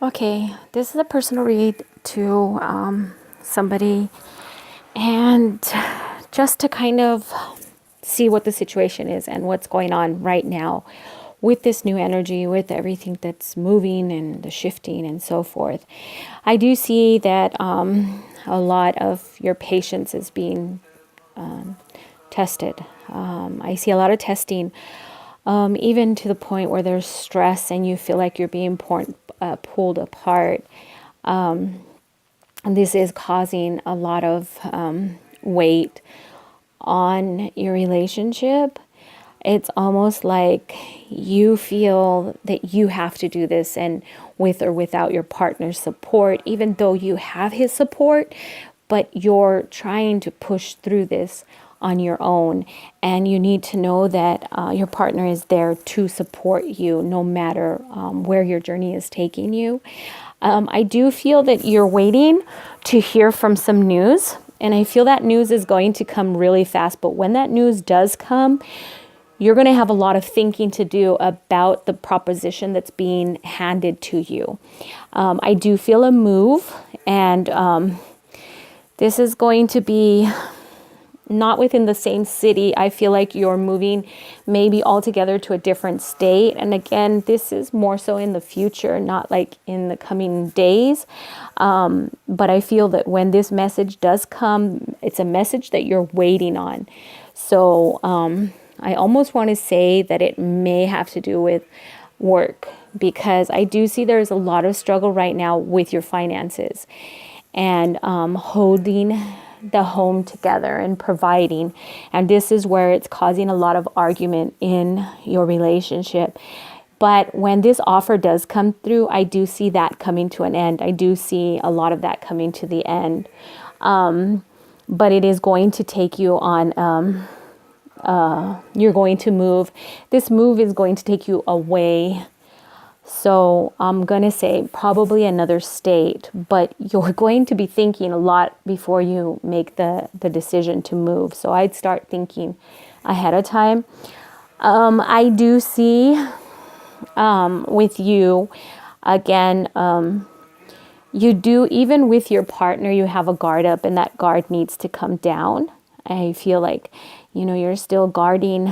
Okay, this is a personal read to somebody, and just to kind of see what the situation is and what's going on right now with this new energy, with everything that's moving and the shifting and so forth. I do see that a lot of your patience is being tested. I see a lot of testing, even to the point where there's stress and you feel like you're being pulled apart. And this is causing a lot of weight on your relationship. It's almost like you feel that you have to do this, and with or without your partner's support, even though you have his support, but you're trying to push through this on your own. And you need to know that your partner is there to support you no matter where your journey is taking you. I do feel that you're waiting to hear from some news, and I feel that news is going to come really fast. But when that news does come, you're going to have a lot of thinking to do about the proposition that's being handed to you. I do feel a move, and this is going to be not within the same city. I feel like you're moving maybe altogether to a different state. And again, this is more so in the future, not like in the coming days. But I feel that when this message does come, it's a message that you're waiting on. So I almost want to say that it may have to do with work, because I do see there's a lot of struggle right now with your finances and holding the home together and providing. And this is where it's causing a lot of argument in your relationship. But when this offer does come through, I do see that coming to an end. I do see a lot of that coming to the end. But it is going to take you on, you're going to move. This move is going to take you away. So I'm going to say probably another state, but you're going to be thinking a lot before you make the decision to move. So I'd start thinking ahead of time. I do see with you, again, you do, even with your partner, you have a guard up, and that guard needs to come down. I feel like, you're still guarding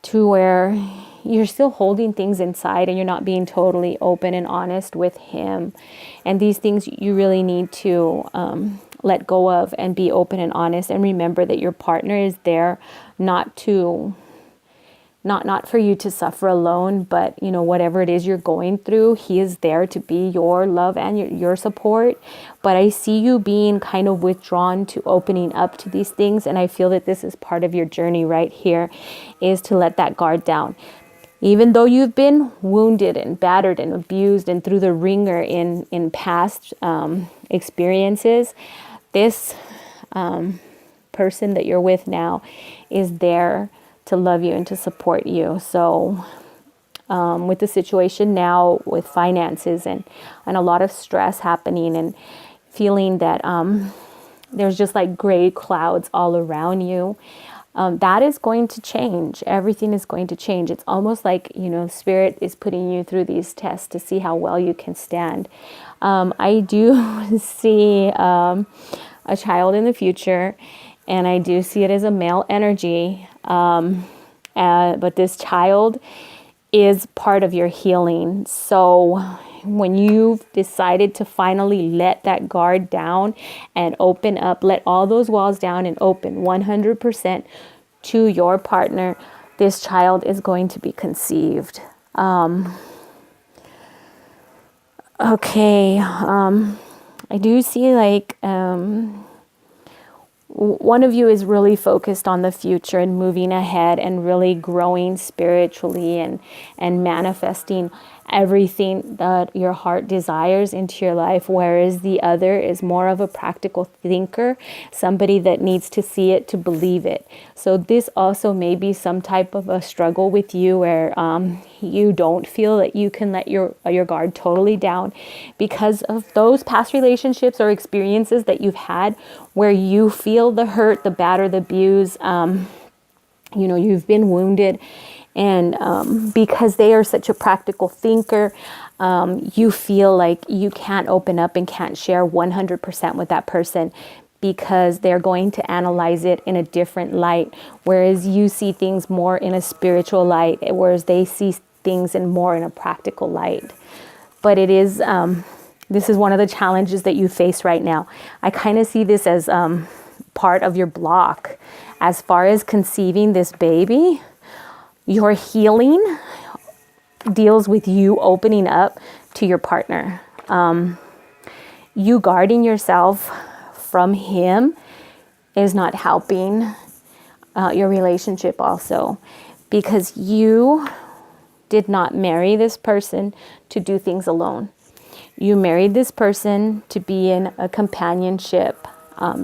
to where you're still holding things inside and you're not being totally open and honest with him. And these things you really need to let go of and be open and honest, and remember that your partner is there not for you to suffer alone, but whatever it is you're going through, he is there to be your love and your support. But I see you being kind of withdrawn to opening up to these things, and I feel that this is part of your journey right here, is to let that guard down. Even though you've been wounded and battered and abused and through the ringer in past experiences, this person that you're with now is there to love you and to support you. So with the situation now with finances and a lot of stress happening, and feeling that there's just like gray clouds all around you, that is going to change. Everything is going to change. It's almost like, Spirit is putting you through these tests to see how well you can stand. I do see a child in the future, and I do see it as a male energy. But this child is part of your healing. So when you've decided to finally let that guard down and open up, let all those walls down and open 100% to your partner, this child is going to be conceived. Okay. I do see like one of you is really focused on the future and moving ahead and really growing spiritually and manifesting everything that your heart desires into your life, whereas the other is more of a practical thinker, somebody that needs to see it to believe it. So this also may be some type of a struggle with you, where you don't feel that you can let your guard totally down because of those past relationships or experiences that you've had where you feel the hurt, the batter, the abuse. You've been wounded, And because they are such a practical thinker, you feel like you can't open up and can't share 100% with that person because they're going to analyze it in a different light, whereas you see things more in a spiritual light, whereas they see things in more in a practical light. But it is, this is one of the challenges that you face right now. I kind of see this as part of your block. As far as conceiving this baby, your healing deals with you opening up to your partner. You guarding yourself from him is not helping your relationship also, because you did not marry this person to do things alone. You married this person to be in a companionship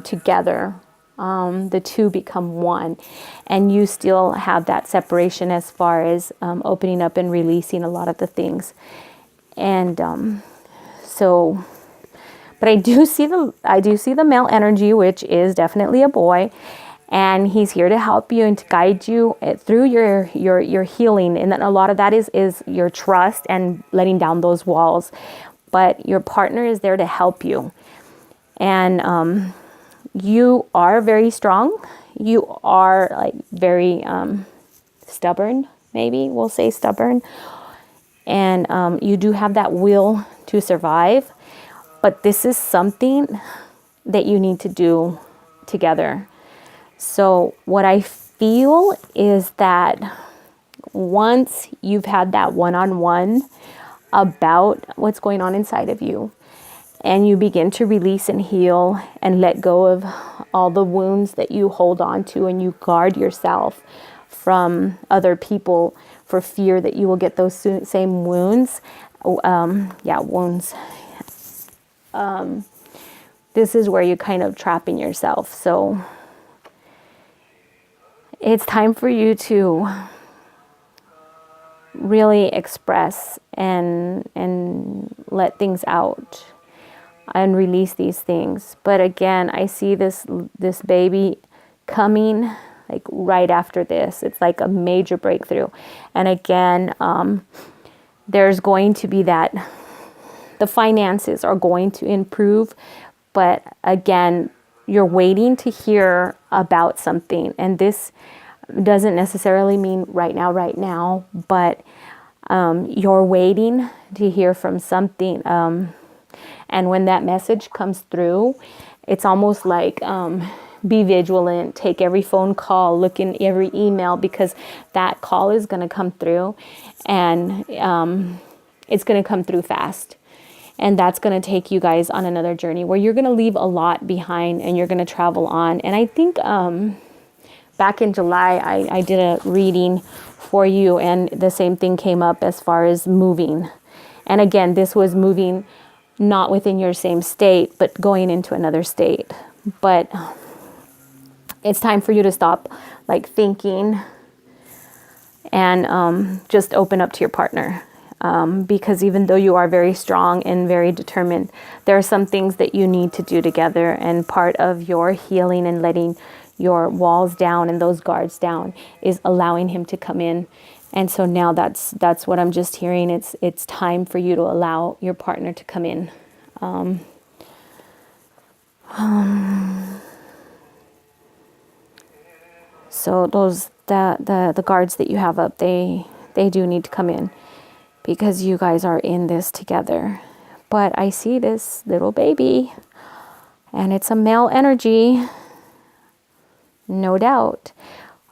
together. The two become one, and you still have that separation as far as opening up and releasing a lot of the things. And but I do see the male energy, which is definitely a boy, and he's here to help you and to guide you through your healing. And then a lot of that is your trust and letting down those walls. But your partner is there to help you, and you are very strong. You are like very stubborn. Maybe we'll say stubborn, and you do have that will to survive. But this is something that you need to do together. So what I feel is that once you've had that one-on-one about what's going on inside of you, and you begin to release and heal and let go of all the wounds that you hold on to, and you guard yourself from other people for fear that you will get those same wounds. Wounds. This is where you're kind of trapping yourself. So it's time for you to really express and let things out and release these things. But again, I see this baby coming like right after this. It's like a major breakthrough. And again, there's going to be that the finances are going to improve, but again, you're waiting to hear about something. And this doesn't necessarily mean right now, but you're waiting to hear from something. And when that message comes through, it's almost like be vigilant, take every phone call, look in every email, because that call is going to come through, and it's going to come through fast. And that's going to take you guys on another journey where you're going to leave a lot behind and you're going to travel on. And I think back in July, I did a reading for you, and the same thing came up as far as moving. And again, this was moving not within your same state, but going into another state. But it's time for you to stop like thinking and just open up to your partner. Because even though you are very strong and very determined, there are some things that you need to do together. And part of your healing and letting your walls down and those guards down is allowing him to come in. And so now that's what I'm just hearing. It's time for you to allow your partner to come in. So those the guards that you have up, they do need to come in, because you guys are in this together. But I see this little baby, and it's a male energy, no doubt.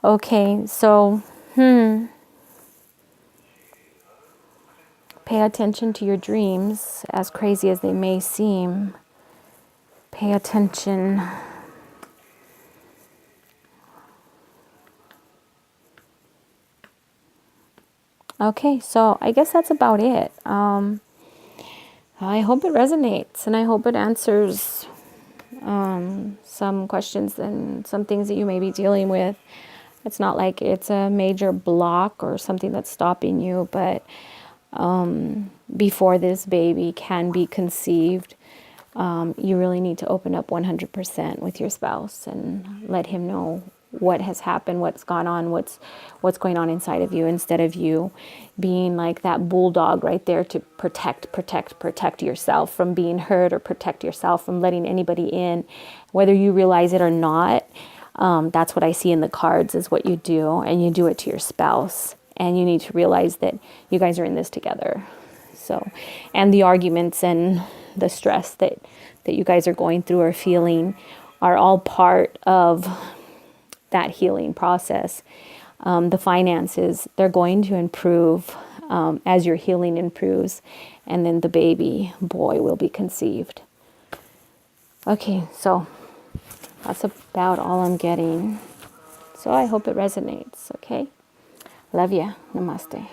Okay, so pay attention to your dreams, as crazy as they may seem. Pay attention. Okay, so I guess that's about it. I hope it resonates, and I hope it answers some questions and some things that you may be dealing with. It's not like it's a major block or something that's stopping you, but before this baby can be conceived, you really need to open up 100% with your spouse and let him know what has happened, what's gone on, what's going on inside of you, instead of you being like that bulldog right there to protect yourself from being hurt, or protect yourself from letting anybody in, whether you realize it or not. That's what I see in the cards, is what you do, and you do it to your spouse, and you need to realize that you guys are in this together. So, and the arguments and the stress that you guys are going through or feeling are all part of that healing process. The finances, they're going to improve as your healing improves, and then the baby boy will be conceived. Okay, so that's about all I'm getting. So I hope it resonates, okay? Love ya. Namaste.